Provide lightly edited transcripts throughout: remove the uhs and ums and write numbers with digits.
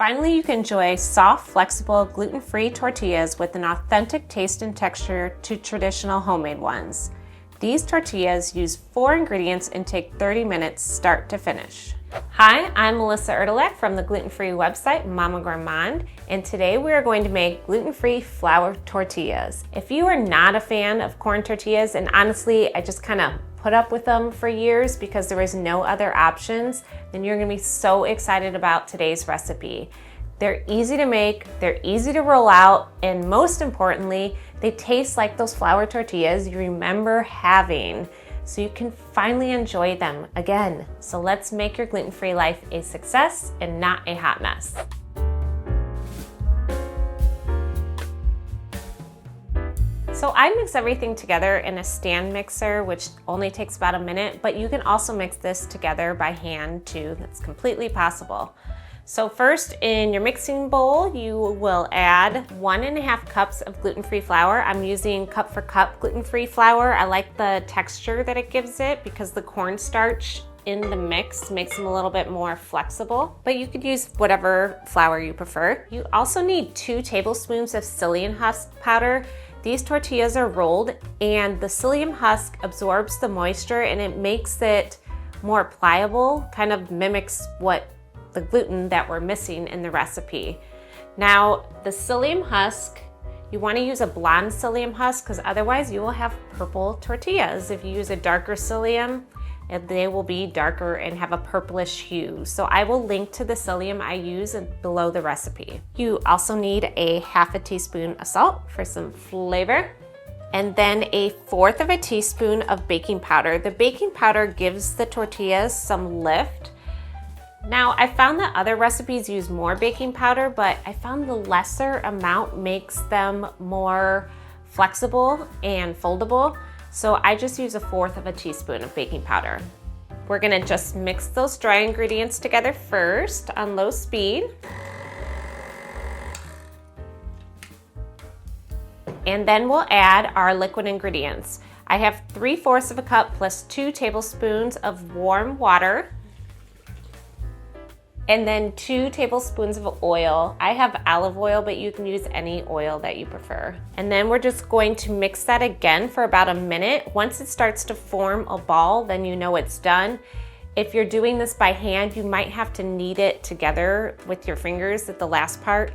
Finally, you can enjoy soft, flexible, gluten-free tortillas with an authentic taste and texture to traditional homemade ones. These tortillas use 4 ingredients and take 30 minutes start to finish. Hi, I'm Melissa Erdelak from the gluten-free website Mama Gourmand, and today we are going to make gluten-free flour tortillas. If you are not a fan of corn tortillas, and honestly, I just kind of put up with them for years because there was no other options, then you're gonna be so excited about today's recipe. They're easy to make, they're easy to roll out, and most importantly, they taste like those flour tortillas you remember having, so you can finally enjoy them again. So let's make your gluten-free life a success and not a hot mess. So I mix everything together in a stand mixer, which only takes about a minute, but you can also mix this together by hand too. That's completely possible. So first, in your mixing bowl, you will add 1.5 cups of gluten-free flour. I'm using cup for cup gluten-free flour. I like the texture that it gives it because the cornstarch in the mix makes them a little bit more flexible, but you could use whatever flour you prefer. You also need 2 tablespoons of psyllium husk powder. These tortillas are rolled and the psyllium husk absorbs the moisture and it makes it more pliable, kind of mimics what the gluten that we're missing in the recipe. Now, the psyllium husk, you want to use a blonde psyllium husk because otherwise you will have purple tortillas. If you use a darker psyllium, they will be darker and have a purplish hue. So I will link to the psyllium I use below the recipe. You also need a 1/2 teaspoon of salt for some flavor, and then 1/4 teaspoon of baking powder. The baking powder gives the tortillas some lift. Now, I found that other recipes use more baking powder, but I found the lesser amount makes them more flexible and foldable. So I just use 1/4 teaspoon of baking powder. We're gonna just mix those dry ingredients together first on low speed. And then we'll add our liquid ingredients. I have 3/4 cup plus 2 tablespoons of warm water, and then 2 tablespoons of oil. I have olive oil, but you can use any oil that you prefer. And then we're just going to mix that again for about a minute. Once it starts to form a ball, then you know it's done. If you're doing this by hand, you might have to knead it together with your fingers at the last part.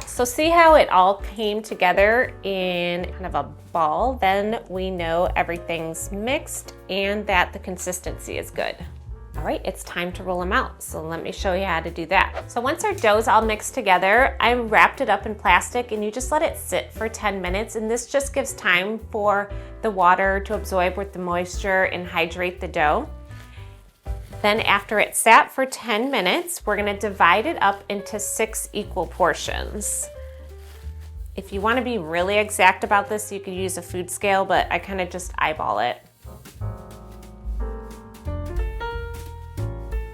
So see how it all came together in kind of a ball? Then we know everything's mixed and that the consistency is good. All right, it's time to roll them out. So let me show you how to do that. So once our dough's all mixed together, I wrapped it up in plastic and you just let it sit for 10 minutes. And this just gives time for the water to absorb with the moisture and hydrate the dough. Then after it sat for 10 minutes, we're gonna divide it up into 6 equal portions. If you wanna be really exact about this, you could use a food scale, but I kinda just eyeball it.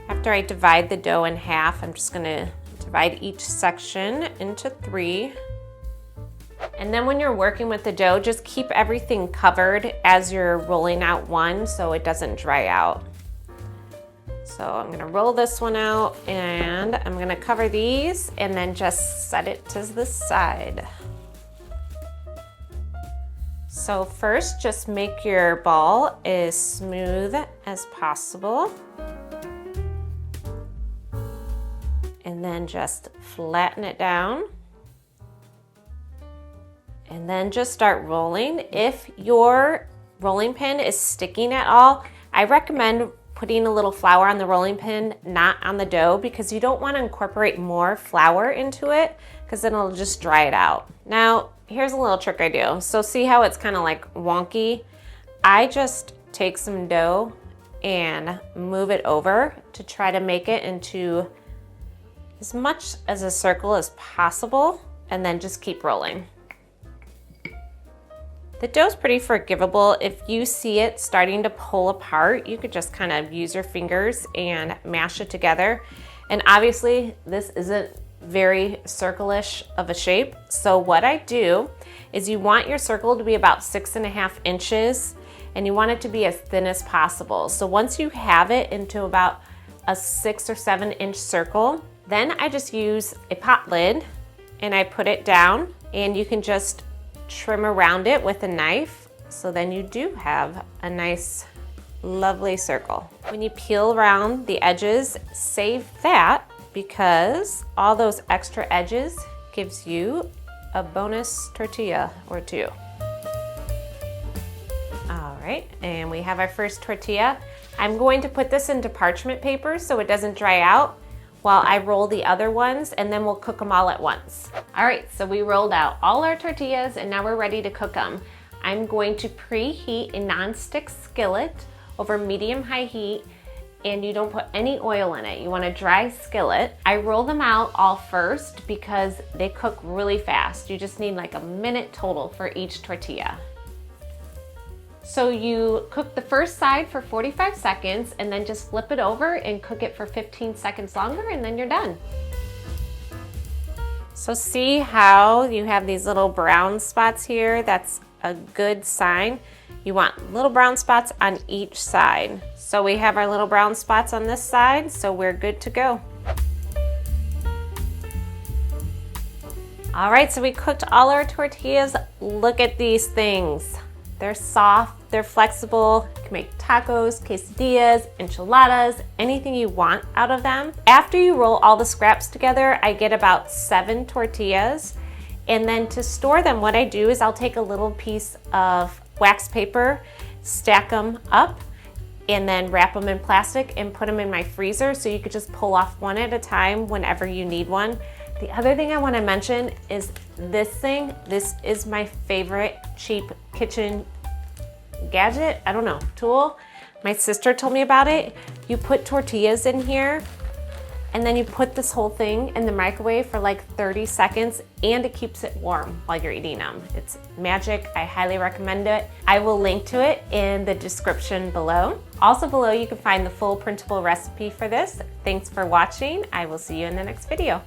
After I divide the dough in half, I'm just gonna divide each section into 3. And then when you're working with the dough, just keep everything covered as you're rolling out one so it doesn't dry out. So I'm gonna roll this one out and I'm gonna cover these and then just set it to the side. So first, just make your ball as smooth as possible. And then just flatten it down. And then just start rolling. If your rolling pin is sticking at all, I recommend putting a little flour on the rolling pin, not on the dough, because you don't want to incorporate more flour into it because then it'll just dry it out. Now, here's a little trick I do. So see how it's kind of like wonky? I just take some dough and move it over to try to make it into as much as a circle as possible, and then just keep rolling. The dough's pretty forgivable. If you see it starting to pull apart, you could just kind of use your fingers and mash it together. And obviously, this isn't very circle-ish of a shape. So what I do is you want your circle to be about 6.5 inches, and you want it to be as thin as possible. So once you have it into about a 6 or 7 inch circle, then I just use a pot lid and I put it down, and you can just trim around it with a knife. So then you do have a nice, lovely circle. When you peel around the edges, save that, because all those extra edges gives you a bonus tortilla or two. All right, and we have our first tortilla. I'm going to put this into parchment paper so it doesn't dry out while I roll the other ones, and then we'll cook them all at once. All right, so we rolled out all our tortillas and now we're ready to cook them. I'm going to preheat a nonstick skillet over medium-high heat, and you don't put any oil in it. You want a dry skillet. I roll them out all first because they cook really fast. You just need like a minute total for each tortilla. So you cook the first side for 45 seconds and then just flip it over and cook it for 15 seconds longer, and then you're done. So see how you have these little brown spots here? That's a good sign. You want little brown spots on each side. So we have our little brown spots on this side, so we're good to go. All right, so we cooked all our tortillas. Look at these things. They're soft, they're flexible. You can make tacos, quesadillas, enchiladas, anything you want out of them. After you roll all the scraps together, I get about 7 tortillas. And then to store them, what I do is I'll take a little piece of wax paper, stack them up, and then wrap them in plastic and put them in my freezer, so you could just pull off one at a time whenever you need one. The other thing I want to mention is this thing. This is my favorite cheap kitchen gadget, I don't know, tool. My sister told me about it. You put tortillas in here, and then you put this whole thing in the microwave for like 30 seconds, and it keeps it warm while you're eating them. It's magic. I highly recommend it. I will link to it in the description below. Also below, you can find the full printable recipe for this. Thanks for watching. I will see you in the next video.